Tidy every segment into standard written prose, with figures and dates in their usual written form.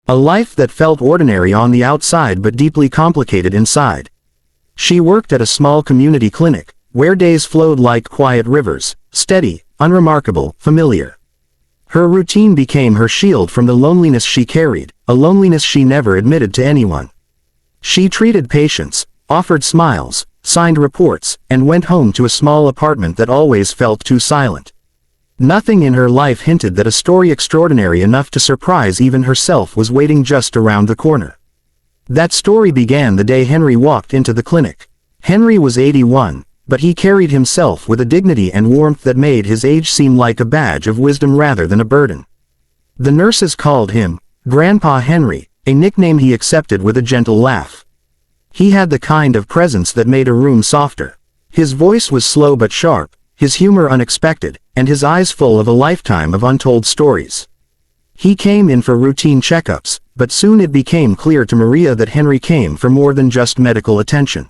A life that felt ordinary on the outside but deeply complicated inside. She worked at a small community clinic, where days flowed like quiet rivers, steady, unremarkable, familiar. Her routine became her shield from the loneliness she carried, a loneliness she never admitted to anyone. She treated patients, offered smiles, signed reports, and went home to a small apartment that always felt too silent. Nothing in her life hinted that a story extraordinary enough to surprise even herself was waiting just around the corner. That story began the day Henry walked into the clinic. Henry was 81, but he carried himself with a dignity and warmth that made his age seem like a badge of wisdom rather than a burden. The nurses called him Grandpa Henry, a nickname he accepted with a gentle laugh. He had the kind of presence that made a room softer. His voice was slow but sharp, his humor unexpected, and his eyes full of a lifetime of untold stories. He came in for routine checkups, but soon it became clear to Maria that Henry came for more than just medical attention.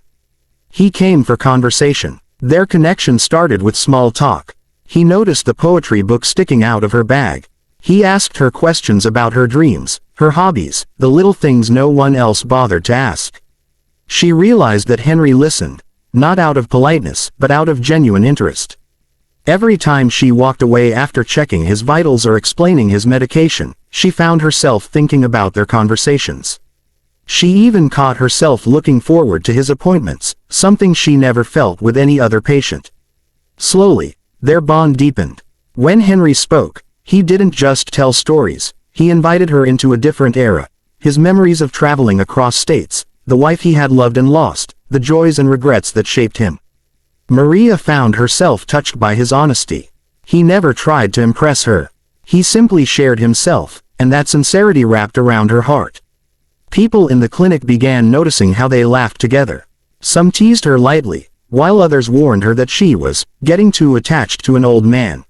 He came for conversation. Their connection started with small talk. He noticed the poetry book sticking out of her bag. He asked her questions about her dreams, her hobbies, the little things no one else bothered to ask. She realized that Henry listened, not out of politeness, but out of genuine interest. Every time she walked away after checking his vitals or explaining his medication, she found herself thinking about their conversations. She even caught herself looking forward to his appointments, something she never felt with any other patient. Slowly, their bond deepened. When Henry spoke, he didn't just tell stories, he invited her into a different era. His memories of traveling across states, the wife he had loved and lost, the joys and regrets that shaped him. Maria found herself touched by his honesty. He never tried to impress her. He simply shared himself, and that sincerity wrapped around her heart. People in the clinic began noticing how they laughed together. Some teased her lightly, while others warned her that she was getting too attached to an old man.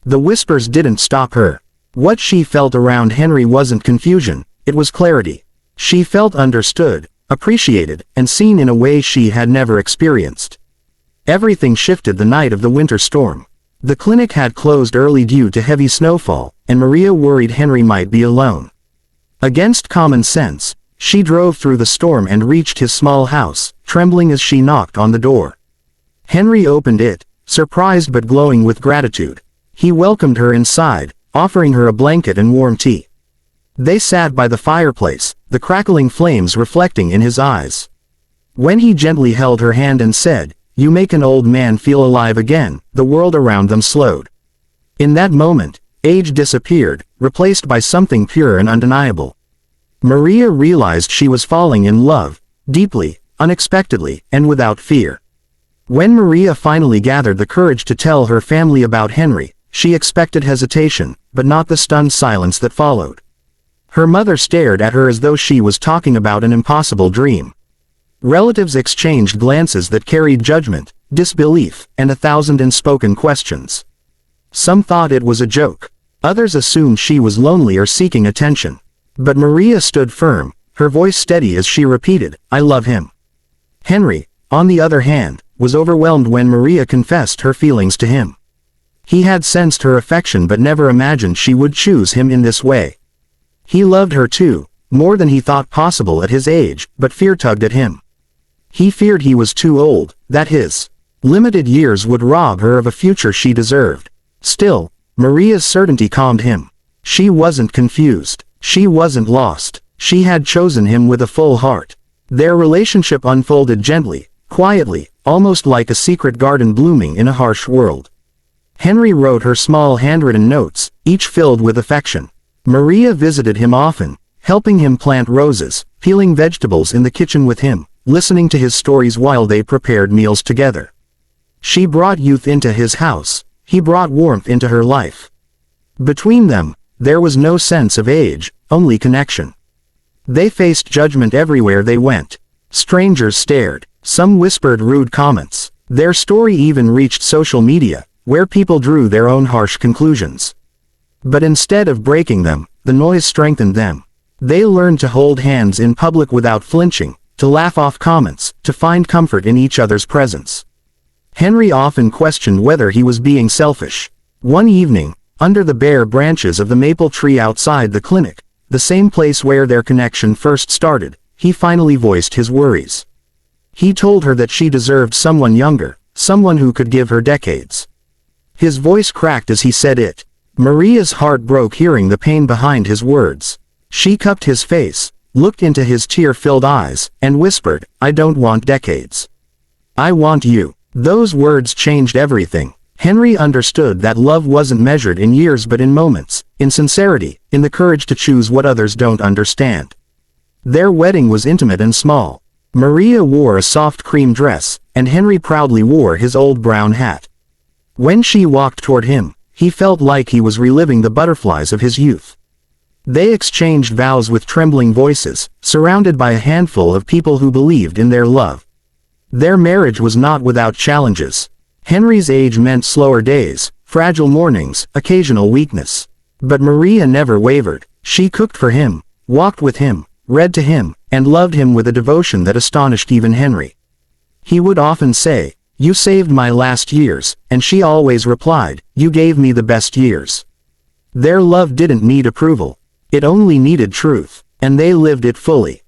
The whispers didn't stop her. What she felt around Henry wasn't confusion, it was clarity. She felt understood, appreciated, and seen in a way she had never experienced. Everything shifted the night of the winter storm. The clinic had closed early due to heavy snowfall, and Maria worried Henry might be alone. Against common sense, she drove through the storm and reached his small house, trembling as she knocked on the door. Henry opened it, surprised but glowing with gratitude. He welcomed her inside, offering her a blanket and warm tea. They sat by the fireplace, the crackling flames reflecting in his eyes. When he gently held her hand and said, "You make an old man feel alive again," the world around them slowed. In that moment, age disappeared, replaced by something pure and undeniable. Maria realized she was falling in love, deeply, unexpectedly, and without fear. When Maria finally gathered the courage to tell her family about Henry, she expected hesitation, but not the stunned silence that followed. Her mother stared at her as though she was talking about an impossible dream. Relatives exchanged glances that carried judgment, disbelief, and 1,000 unspoken questions. Some thought it was a joke. Others assumed she was lonely or seeking attention. But Maria stood firm, her voice steady as she repeated, "I love him." Henry, on the other hand, was overwhelmed when Maria confessed her feelings to him. He had sensed her affection but never imagined she would choose him in this way. He loved her too, more than he thought possible at his age, but fear tugged at him. He feared he was too old, that his limited years would rob her of a future she deserved. Still, Maria's certainty calmed him. She wasn't confused. She wasn't lost. She had chosen him with a full heart. Their relationship unfolded gently, quietly, almost like a secret garden blooming in a harsh world. Henry wrote her small handwritten notes, each filled with affection. Maria visited him often, helping him plant roses, peeling vegetables in the kitchen with him, listening to his stories while they prepared meals together. She brought youth into his house. He brought warmth into her life. Between them, there was no sense of age, only connection. They faced judgment everywhere they went. Strangers stared. Some whispered rude comments. Their story even reached social media, where people drew their own harsh conclusions. But instead of breaking them, the noise strengthened them. They learned to hold hands in public without flinching, to laugh off comments, to find comfort in each other's presence. Henry often questioned whether he was being selfish. One evening, under the bare branches of the maple tree outside the clinic, the same place where their connection first started, he finally voiced his worries. He told her that she deserved someone younger, someone who could give her decades. His voice cracked as he said it. Maria's heart broke hearing the pain behind his words. She cupped his face, looked into his tear-filled eyes, and whispered, "I don't want decades. I want you." Those words changed everything. Henry understood that love wasn't measured in years but in moments, in sincerity, in the courage to choose what others don't understand. Their wedding was intimate and small. Maria wore a soft cream dress, and Henry proudly wore his old brown hat. When she walked toward him, he felt like he was reliving the butterflies of his youth. They exchanged vows with trembling voices, surrounded by a handful of people who believed in their love. Their marriage was not without challenges. Henry's age meant slower days, fragile mornings, occasional weakness. But Maria never wavered. She cooked for him, walked with him, read to him, and loved him with a devotion that astonished even Henry. He would often say, "You saved my last years," and she always replied, "You gave me the best years." Their love didn't need approval. It only needed truth, and they lived it fully.